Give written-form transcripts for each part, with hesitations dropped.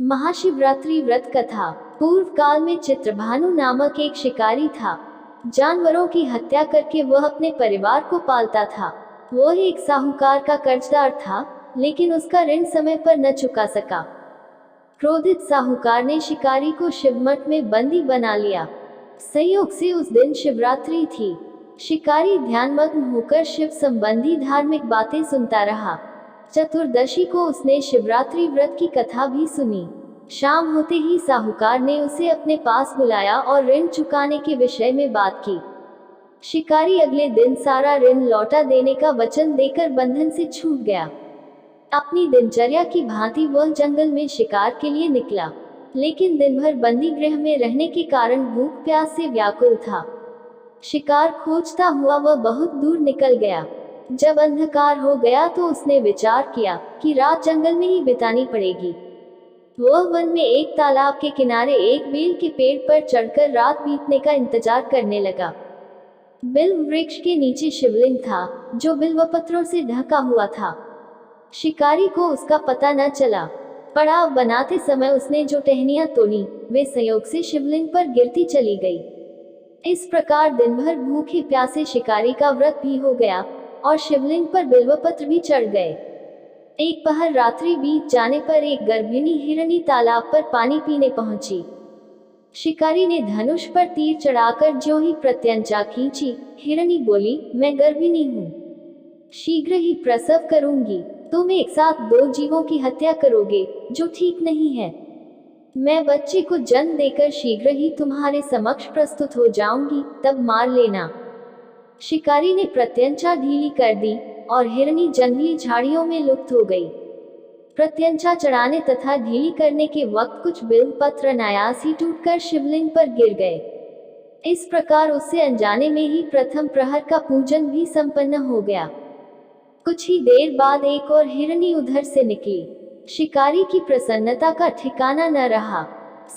महाशिवरात्रि व्रत कथा। पूर्व काल में चित्रभानु नामक एक शिकारी था। जानवरों की हत्या करके वह अपने परिवार को पालता था। वह एक साहूकार का कर्जदार था, लेकिन उसका ऋण समय पर न चुका सका। क्रोधित साहूकार ने शिकारी को शिवमठ में बंदी बना लिया। संयोग से उस दिन शिवरात्रि थी। शिकारी ध्यानमग्न होकर शिव संबंधी धार्मिक बातें सुनता रहा। चतुर्दशी को उसने शिवरात्रि व्रत की कथा भी सुनी। शाम होते ही साहूकार ने उसे अपने पास बुलाया और ऋण चुकाने के विषय में बात की। शिकारी अगले दिन सारा ऋण लौटा देने का वचन देकर बंधन से छूट गया। अपनी दिनचर्या की भांति वह जंगल में शिकार के लिए निकला, लेकिन दिन भर बंदी गृह में रहने के कारण भूख प्यास से व्याकुल था। शिकार खोजता हुआ वह बहुत दूर निकल गया। जब अंधकार हो गया तो उसने विचार किया कि रात जंगल में ही बितानी पड़ेगी। वह वन में एक तालाब के किनारे एक बेल के पेड़ पर चढ़कर रात बीतने का इंतजार करने लगा। बिल्व वृक्ष के नीचे शिवलिंग था, जो बिल्वपत्रों से ढका हुआ था। शिकारी को उसका पता न चला। पड़ाव बनाते समय उसने जो टहनियां तोड़ी, वे संयोग से शिवलिंग पर गिरती चली गई। इस प्रकार दिन भर भूखे प्यासे शिकारी का व्रत भी हो गया और शिवलिंग पर बिल्वपत्र भी चढ़ गए। एक पहर रात्रि बीत जाने पर एक गर्भिणी हिरनी तालाब पर पानी पीने पहुंची। शिकारी ने धनुष पर तीर चढ़ाकर ज्यों ही प्रत्यंचा खींची, हिरनी बोली, मैं गर्भिणी हूँ, शीघ्र ही प्रसव करूंगी। तुम एक साथ दो जीवों की हत्या करोगे, जो ठीक नहीं है। मैं बच्चे को जन्म देकर शीघ्र ही तुम्हारे समक्ष प्रस्तुत हो जाऊंगी, तब मार लेना। शिकारी ने प्रत्यंचा ढीली कर दी और हिरनी जंगली झाड़ियों में लुप्त हो गई। प्रत्यंचा चढ़ाने तथा ढीली करने के वक्त कुछ बिल्वपत्र अनायास ही टूटकर शिवलिंग पर गिर गए। इस प्रकार उससे अनजाने में ही प्रथम प्रहर का पूजन भी संपन्न हो गया। कुछ ही देर बाद एक और हिरनी उधर से निकली। शिकारी की प्रसन्नता का ठिकाना न रहा।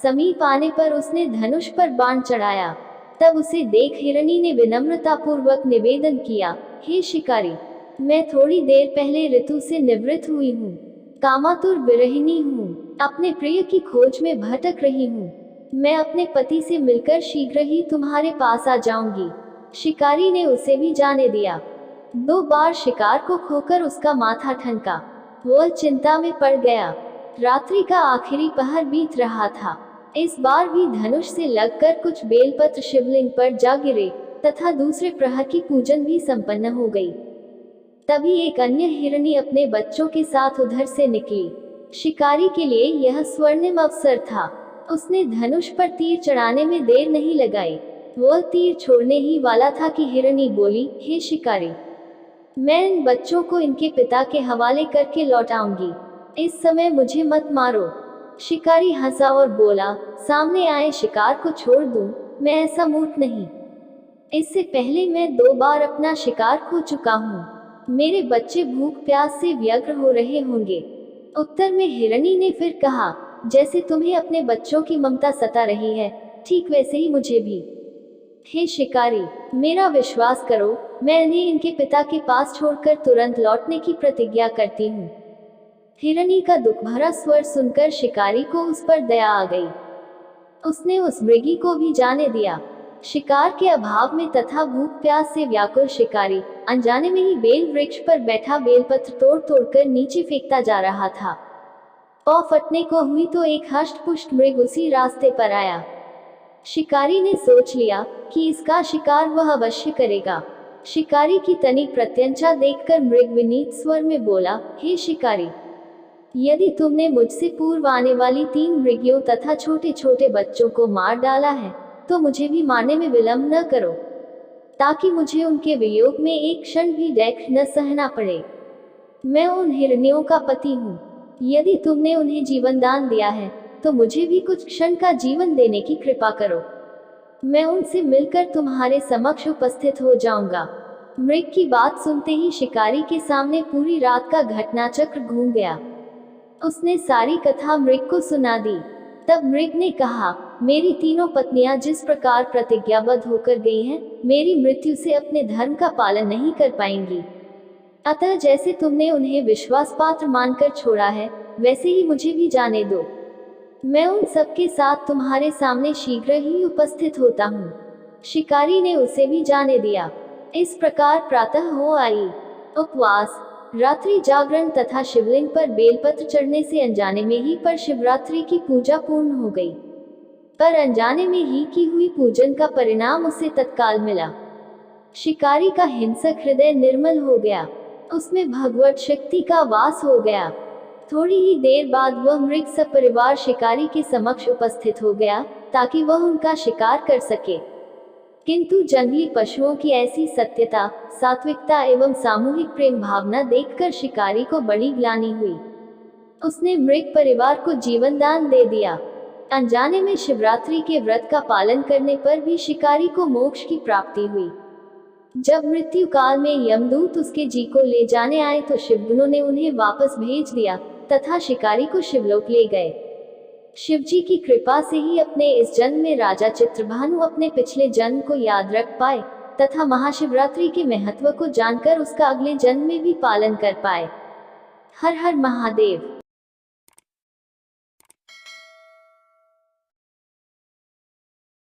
समीप आने पर उसने धनुष पर बाण चढ़ाया। तब उसे देख हिरनी ने विनम्रता पूर्वक निवेदन किया, हे शिकारी, मैं थोड़ी देर पहले ऋतु से निवृत्त हुई हूँ, कामातुर विरहिणी हूँ, अपने प्रिय की खोज में भटक रही हूँ। मैं अपने पति से मिलकर शीघ्र ही तुम्हारे पास आ जाऊंगी। शिकारी ने उसे भी जाने दिया। 2 बार शिकार को खोकर उसका माथा ठनका। वह चिंता में पड़ गया। रात्रि का आखिरी पहर बीत रहा था। इस बार भी धनुष से लगकर कुछ बेलपत्र शिवलिंग पर जा गिरे तथा दूसरे प्रहर की पूजन भी संपन्न हो गई। तभी एक अन्य हिरनी अपने बच्चों के साथ उधर से निकली। शिकारी के लिए यह स्वर्णिम अवसर था। उसने धनुष पर तीर चढ़ाने में देर नहीं लगाई। वह तीर छोड़ने ही वाला था कि हिरनी बोली, हे शिकारी, मैं इन बच्चों को इनके पिता के हवाले करके लौटाऊंगी। इस समय मुझे मत मारो। शिकारी हंसा और बोला, सामने आए शिकार को छोड़ दूं, मैं ऐसा मूर्ख नहीं। इससे पहले मैं 2 बार अपना शिकार खो चुका हूँ। मेरे बच्चे भूख प्यास से व्यग्र हो रहे होंगे। उत्तर में हिरनी ने फिर कहा, जैसे तुम्हें अपने बच्चों की ममता सता रही है, ठीक वैसे ही मुझे भी। हे शिकारी, मेरा विश्वास करो, मैं इन्हें इनके पिता के पास छोड़कर तुरंत लौटने की प्रतिज्ञा करती हूँ। हिरनी का दुख भरा स्वर सुनकर शिकारी को उस पर दया आ गई। उसने उस मृगी को भी जाने दिया। शिकार के अभाव में तथा भूख प्यास से व्याकुल शिकारी अनजाने में ही बेल वृक्ष पर बैठा बेलपत्र तोड़ तोड़कर नीचे फेंकता जा रहा था। पौ फटने को हुई तो एक हष्ट-पुष्ट मृग उसी रास्ते पर आया। शिकारी ने सोच लिया कि इसका शिकार वह अवश्य करेगा। शिकारी की तनी प्रत्यंचा देखकर मृग विनीत स्वर में बोला, हे शिकारी, यदि तुमने मुझसे पूर्व आने वाली 3 मृगियों तथा छोटे छोटे बच्चों को मार डाला है, तो मुझे भी मारने में विलंब न करो, ताकि मुझे उनके वियोग में एक क्षण भी दैख न सहना पड़े। मैं उन हिरनियों का पति हूँ। यदि तुमने उन्हें जीवन दान दिया है, तो मुझे भी कुछ क्षण का जीवन देने की कृपा करो। मैं उनसे मिलकर तुम्हारे समक्ष उपस्थित हो जाऊंगा। मृग की बात सुनते ही शिकारी के सामने पूरी रात का घटनाचक्र घूम गया। उसने सारी कथा मृग को सुना दी। तब मृग ने कहा, मेरी 3 पत्नियां जिस प्रकार प्रतिज्ञाबद्ध होकर गई हैं, मेरी मृत्यु से अपने धर्म का पालन नहीं कर पाएंगी। अतः जैसे तुमने उन्हें विश्वास पात्र मानकर छोड़ा है, वैसे ही मुझे भी जाने दो। मैं उन सबके साथ तुम्हारे सामने शीघ्र ही उपस्थित होता हूँ। शिकारी ने उसे भी जाने दिया। इस प्रकार प्रातः हो आई। उपवास, रात्रि जागरण तथा शिवलिंग पर बेलपत्र चढ़ने से अनजाने में ही पर शिवरात्रि की पूजा पूर्ण हो गई। पर अनजाने में ही की हुई पूजन का परिणाम उसे तत्काल मिला। शिकारी का हिंसक हृदय निर्मल हो गया, उसमें भगवत शक्ति का वास हो गया। थोड़ी ही देर बाद वह मृग सपरिवार शिकारी के समक्ष उपस्थित हो गया, ताकि वह उनका शिकार कर सके। किंतु जंगली पशुओं की ऐसी सत्यता, सात्विकता एवं सामूहिक प्रेम भावना देखकर शिकारी को बड़ी ग्लानि हुई। उसने मृग परिवार को जीवन दान दे दिया। अनजाने में शिवरात्रि के व्रत का पालन करने पर भी शिकारी को मोक्ष की प्राप्ति हुई। जब मृत्यु काल में यमदूत उसके जी को ले जाने आए तो शिवगुणों ने उन्हें वापस भेज दिया तथा शिकारी को शिवलोक ले गए। शिवजी की कृपा से ही अपने इस जन्म में राजा चित्रभानु अपने पिछले जन्म को याद रख पाए तथा महाशिवरात्रि के महत्व को जानकर उसका अगले जन्म में भी पालन कर पाए। हर हर महादेव।